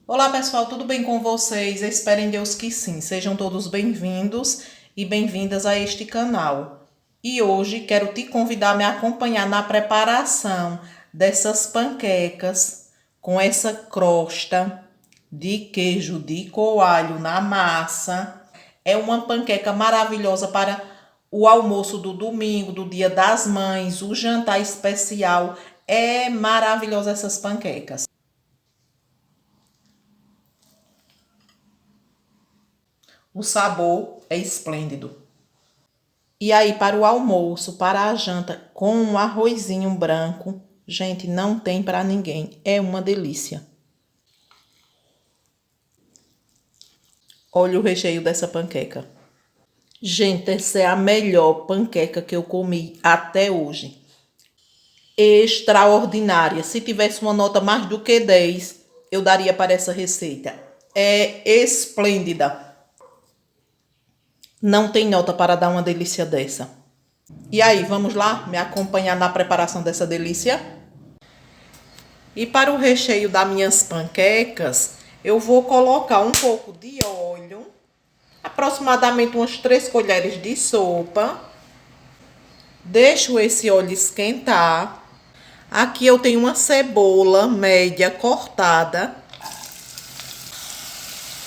Olá pessoal, tudo bem com vocês? Espero em Deus que sim. Sejam todos bem-vindos e bem-vindas a este canal. E hoje quero te convidar a me acompanhar na preparação dessas panquecas com essa crosta de queijo de coalho na massa. É uma panqueca maravilhosa para o almoço do domingo, do Dia das Mães, o jantar especial. É maravilhosa essas panquecas. O sabor é esplêndido. E aí, para o almoço, para a janta, com um arrozinho branco, gente, não tem para ninguém. É uma delícia. Olha o recheio dessa panqueca. Gente, essa é a melhor panqueca que eu comi até hoje. Extraordinária. Se tivesse uma nota mais do que 10, eu daria para essa receita. É esplêndida. Não tem nota para dar uma delícia dessa. E aí, vamos lá me acompanhar na preparação dessa delícia? E para o recheio das minhas panquecas, eu vou colocar um pouco de óleo, aproximadamente umas 3 colheres de sopa. Deixo esse óleo esquentar. Aqui eu tenho uma cebola média cortada.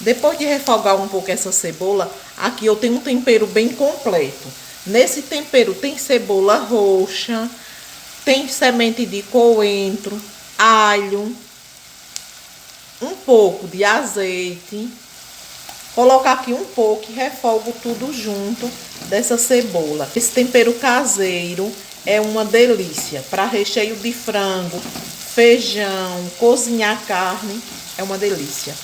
Depois de refogar um pouco essa cebola, aqui eu tenho um tempero bem completo. Nesse tempero tem cebola roxa, tem semente de coentro, alho, um pouco de azeite. Colocar aqui um pouco e refogo tudo junto dessa cebola. Esse tempero caseiro é uma delícia para recheio de frango, feijão, cozinhar carne, é uma delícia.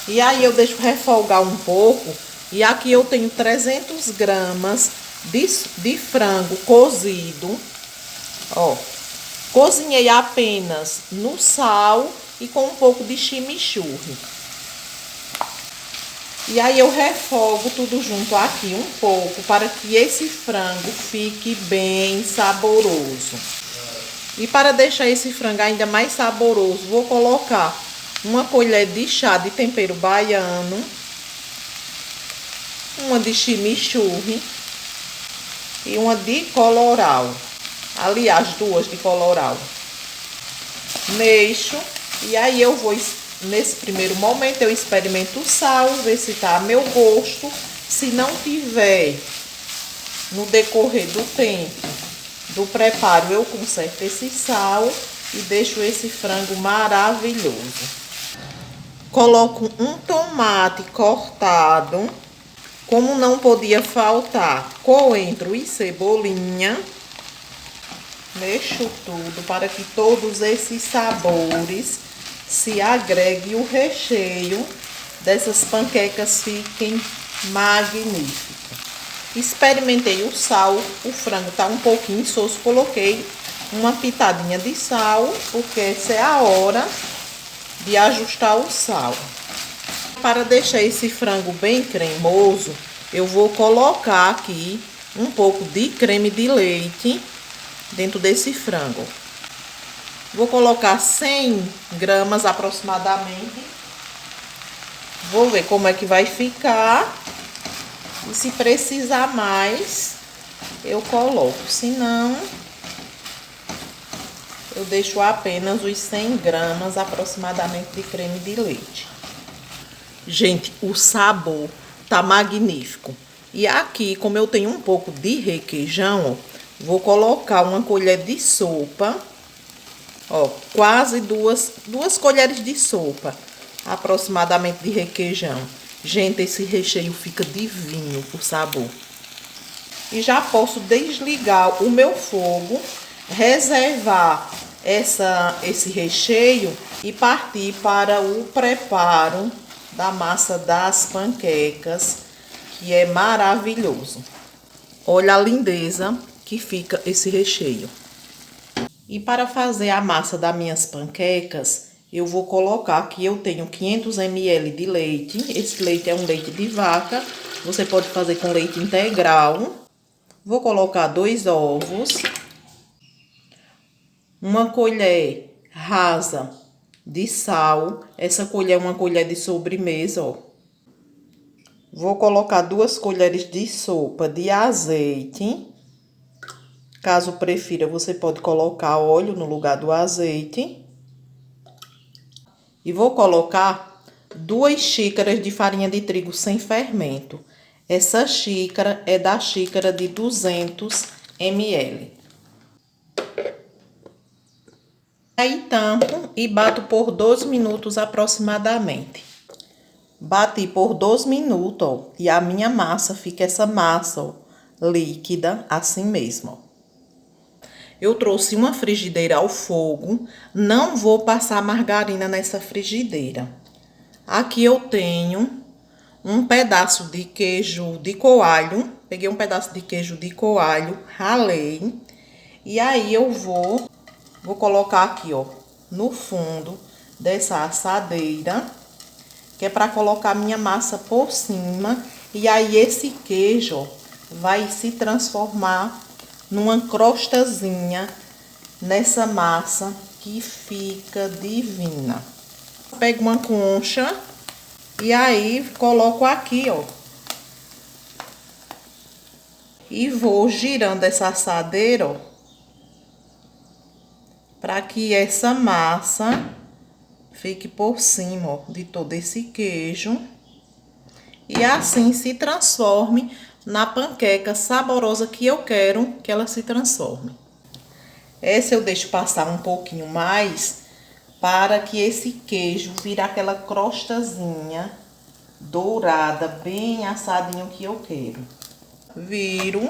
E aí eu deixo refogar um pouco. E aqui eu tenho 300 gramas de frango cozido. Ó, cozinhei apenas no sal e com um pouco de chimichurri. E aí eu refogo tudo junto aqui um pouco para que esse frango fique bem saboroso. E para deixar esse frango ainda mais saboroso, vou colocar uma colher de chá de tempero baiano, uma de chimichurri e uma de colorau. Aliás, 2 de colorau. Mexo e aí eu vou, nesse primeiro momento, eu experimento o sal, ver se tá a meu gosto. Se não tiver, no decorrer do tempo do preparo, eu conserto esse sal e deixo esse frango maravilhoso. Coloco um tomate cortado, como não podia faltar, coentro e cebolinha. Mexo tudo para que todos esses sabores se agreguem e o recheio dessas panquecas fiquem magnífico. Experimentei o sal, o frango tá um pouquinho insosso, coloquei uma pitadinha de sal, porque essa é a hora de ajustar o sal. Para deixar esse frango bem cremoso, eu vou colocar aqui um pouco de creme de leite dentro desse frango. Vou colocar 100 gramas aproximadamente. Vou ver como é que vai ficar. E se precisar mais, eu coloco. Se não, eu deixo apenas os 100 gramas aproximadamente de creme de leite. Gente, o sabor tá magnífico. E aqui, como eu tenho um pouco de requeijão, ó, vou colocar uma colher de sopa, ó, quase duas colheres de sopa, aproximadamente, de requeijão. Gente, esse recheio fica divino por sabor. E já posso desligar o meu fogo, reservar esse recheio e partir para o preparo da massa das panquecas, que é maravilhoso. Olha a lindeza que fica esse recheio. E para fazer a massa das minhas panquecas, eu vou colocar aqui, eu tenho 500 ml de leite. Esse leite é um leite de vaca, você pode fazer com leite integral. Vou colocar 2 ovos, uma colher rasa de sal. Essa colher é uma colher de sobremesa, ó. Vou colocar 2 colheres de sopa de azeite. Caso prefira, você pode colocar óleo no lugar do azeite. E vou colocar 2 xícaras de farinha de trigo sem fermento. Essa xícara é da xícara de 200 ml. Aí tampo e bato por 2 minutos aproximadamente. Bati por 2 minutos, ó, e a minha massa fica essa massa, ó, líquida, assim mesmo, ó. Eu trouxe uma frigideira ao fogo, não vou passar margarina nessa frigideira. Aqui eu tenho um pedaço de queijo de coalho, peguei um pedaço de queijo de coalho, ralei, e aí eu vou colocar aqui, ó, no fundo dessa assadeira, que é para colocar minha massa por cima, e aí esse queijo, ó, vai se transformar numa crostazinha nessa massa que fica divina. Pego uma concha e aí coloco aqui, ó. E vou girando essa assadeira, ó, para que essa massa fique por cima, ó, de todo esse queijo. E assim se transforme na panqueca saborosa que eu quero que ela se transforme. Essa eu deixo passar um pouquinho mais para que esse queijo vire aquela crostazinha dourada, bem assadinho que eu quero. Viro.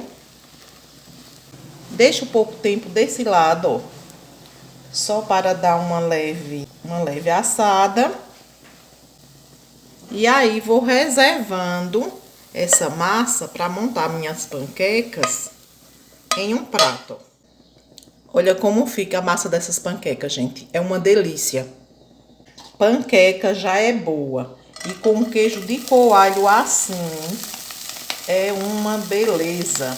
Deixo pouco tempo desse lado, ó, só para dar uma leve assada. E aí vou reservando essa massa para montar minhas panquecas em um prato. Olha como fica a massa dessas panquecas, gente. É uma delícia. Panqueca já é boa. E com queijo de coalho assim, é uma beleza.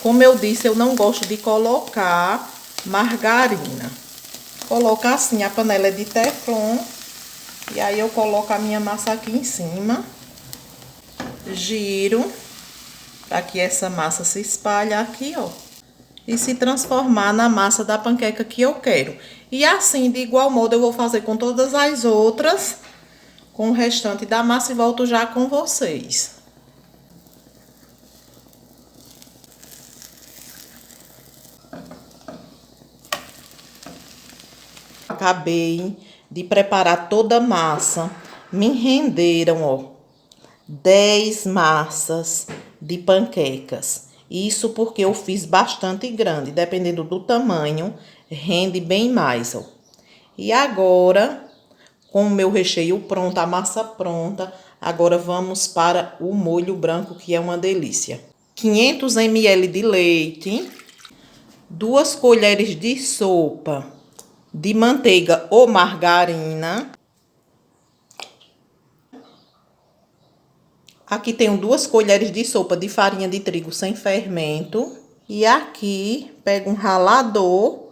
Como eu disse, eu não gosto de colocar margarina. Coloco assim, a panela é de teflon. E aí eu coloco a minha massa aqui em cima. Giro, para que essa massa se espalhe aqui, ó. E se transformar na massa da panqueca que eu quero. E assim, de igual modo, eu vou fazer com todas as outras, com o restante da massa, e volto já com vocês. Acabei de preparar toda a massa. Me renderam, ó, 10 massas de panquecas. Isso porque eu fiz bastante grande, dependendo do tamanho, rende bem mais, ó. E agora, com o meu recheio pronto, a massa pronta, agora vamos para o molho branco, que é uma delícia. 500 ml de leite, 2 colheres de sopa de manteiga ou margarina. Aqui tenho 2 colheres de sopa de farinha de trigo sem fermento. E aqui pego um ralador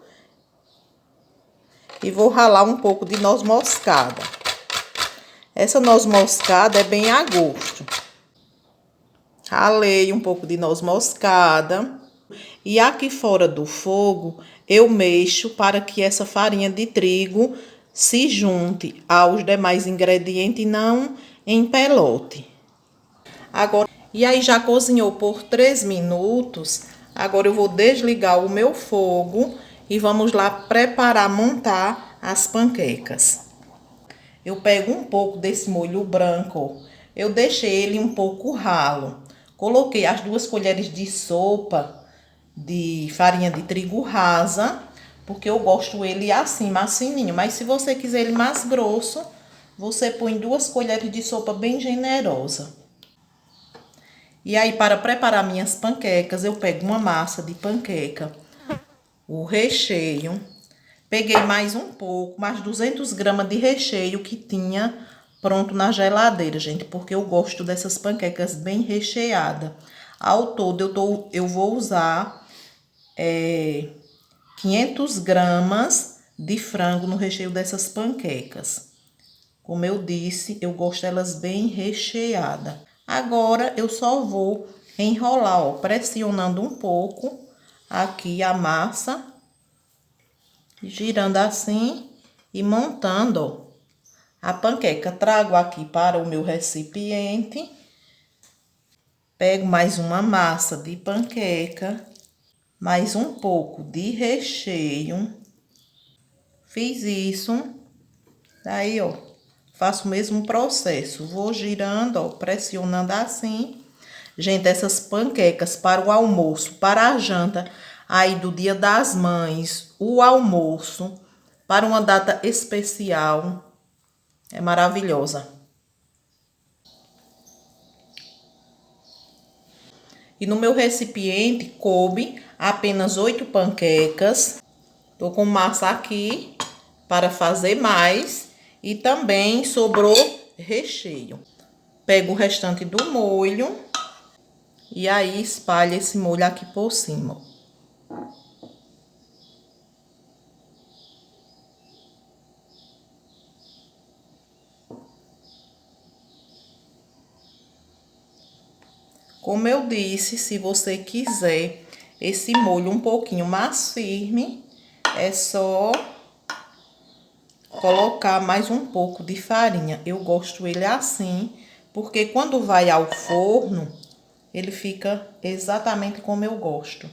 e vou ralar um pouco de noz moscada. Essa noz moscada é bem a gosto. Ralei um pouco de noz moscada. E aqui fora do fogo, eu mexo para que essa farinha de trigo se junte aos demais ingredientes e não empelote. Agora, e aí já cozinhou por 3 minutos. Agora eu vou desligar o meu fogo e vamos lá preparar, montar as panquecas. Eu pego um pouco desse molho branco, eu deixei ele um pouco ralo. Coloquei as 2 colheres de sopa de farinha de trigo rasa, porque eu gosto ele assim, macininho. Mas se você quiser ele mais grosso, você põe 2 colheres de sopa bem generosa. E aí, para preparar minhas panquecas, eu pego uma massa de panqueca, o recheio. Peguei mais um pouco, mais 200 gramas de recheio que tinha pronto na geladeira, gente, porque eu gosto dessas panquecas bem recheadas. Ao todo, eu vou usar 500 gramas de frango no recheio dessas panquecas. Como eu disse, eu gosto delas bem recheadas. Agora eu só vou enrolar, ó, pressionando um pouco aqui a massa, girando assim e montando, ó, a panqueca. Trago aqui para o meu recipiente. Pego mais uma massa de panqueca, mais um pouco de recheio. Fiz isso. Daí, ó, faço o mesmo processo. Vou girando, ó, pressionando assim. Gente, essas panquecas para o almoço, para a janta aí do Dia das Mães, o almoço, para uma data especial, é maravilhosa. E no meu recipiente coube apenas 8 panquecas. Tô com massa aqui para fazer mais e também sobrou recheio. Pego o restante do molho e aí espalho esse molho aqui por cima. Como eu disse, se você quiser esse molho um pouquinho mais firme, é só colocar mais um pouco de farinha. Eu gosto ele assim, porque quando vai ao forno, ele fica exatamente como eu gosto.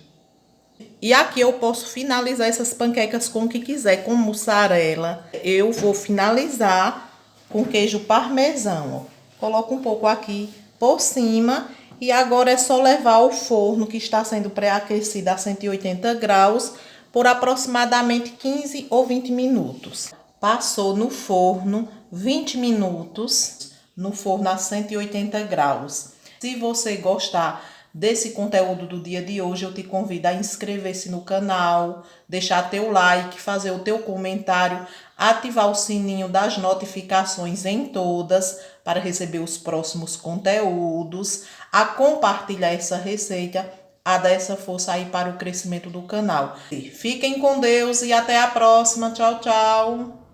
E aqui eu posso finalizar essas panquecas com o que quiser, com mussarela. Eu vou finalizar com queijo parmesão, ó. Coloco um pouco aqui por cima. E agora é só levar ao forno, que está sendo pré-aquecido a 180 graus, por aproximadamente 15 ou 20 minutos. Passou no forno 20 minutos, no forno a 180 graus. Se você gostar desse conteúdo do dia de hoje, eu te convido a inscrever-se no canal, deixar teu like, fazer o teu comentário, ativar o sininho das notificações em todas para receber os próximos conteúdos, a compartilhar essa receita, a dar essa força aí para o crescimento do canal. Fiquem com Deus e até a próxima. Tchau, tchau!